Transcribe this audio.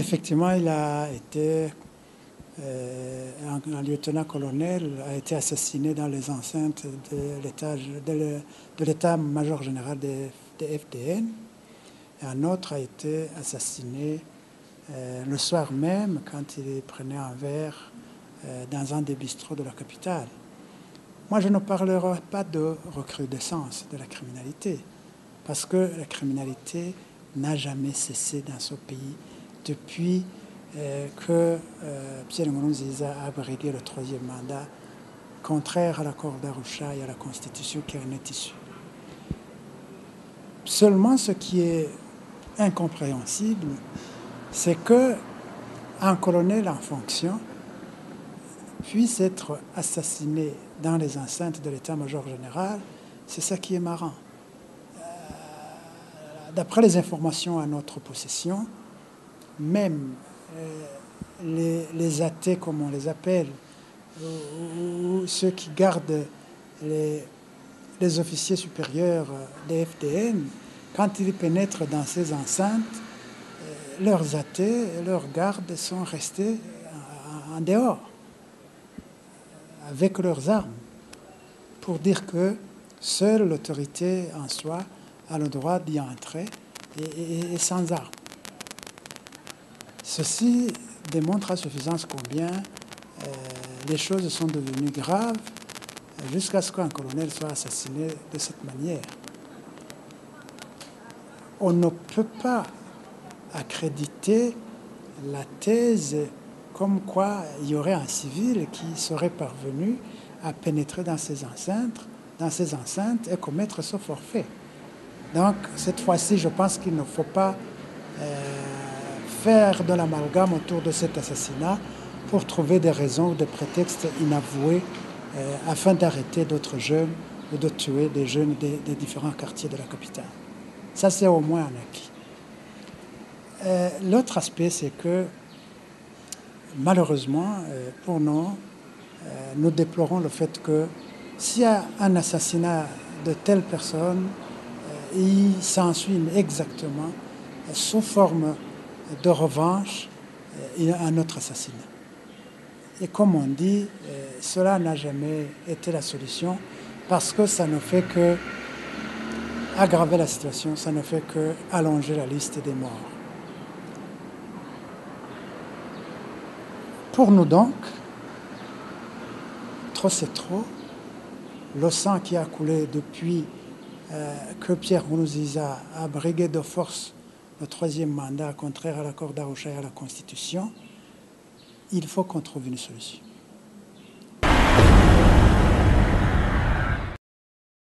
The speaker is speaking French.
effectivement, il a été, un lieutenant-colonel a été assassiné dans les enceintes de l'état-major général des FDN. Et un autre a été assassiné le soir même quand il prenait un verre dans un des bistrots de la capitale. Moi, je ne parlerai pas de recrudescence de la criminalité, parce que la criminalité n'a jamais cessé dans ce pays depuis que Pierre Nkurunziza a brigué le troisième mandat, contraire à l'accord d'Arusha et à la Constitution qui en est issue. Seulement, ce qui est incompréhensible, c'est qu'un colonel en fonction puisse être assassiné dans les enceintes de l'état-major général. C'est ça qui est marrant. D'après les informations à notre possession, même les athées, comme on les appelle, ou ceux qui gardent les officiers supérieurs des FDN, quand ils pénètrent dans ces enceintes, leurs athées et leurs gardes sont restés en dehors, avec leurs armes, pour dire que seule l'autorité en soi a le droit d'y entrer et sans armes. Ceci démontre à suffisance combien les choses sont devenues graves jusqu'à ce qu'un colonel soit assassiné de cette manière. On ne peut pas accréditer la thèse comme quoi il y aurait un civil qui serait parvenu à pénétrer dans ces enceintes et commettre ce forfait. Donc, cette fois-ci, je pense qu'il ne faut pas faire de l'amalgame autour de cet assassinat pour trouver des raisons ou des prétextes inavoués afin d'arrêter d'autres jeunes ou de tuer des jeunes des différents quartiers de la capitale. Ça, c'est au moins un acquis. L'autre aspect, c'est que malheureusement, pour nous, nous déplorons le fait que s'il y a un assassinat de telle personne, il s'ensuit exactement, sous forme de revanche, un autre assassinat. Et comme on dit, cela n'a jamais été la solution parce que ça ne fait que aggraver la situation, ça ne fait que allonger la liste des morts. Pour nous donc, trop c'est trop. Le sang qui a coulé depuis que Pierre Nkurunziza a brigué de force le troisième mandat contraire à l'accord d'Arusha et à la Constitution, il faut qu'on trouve une solution.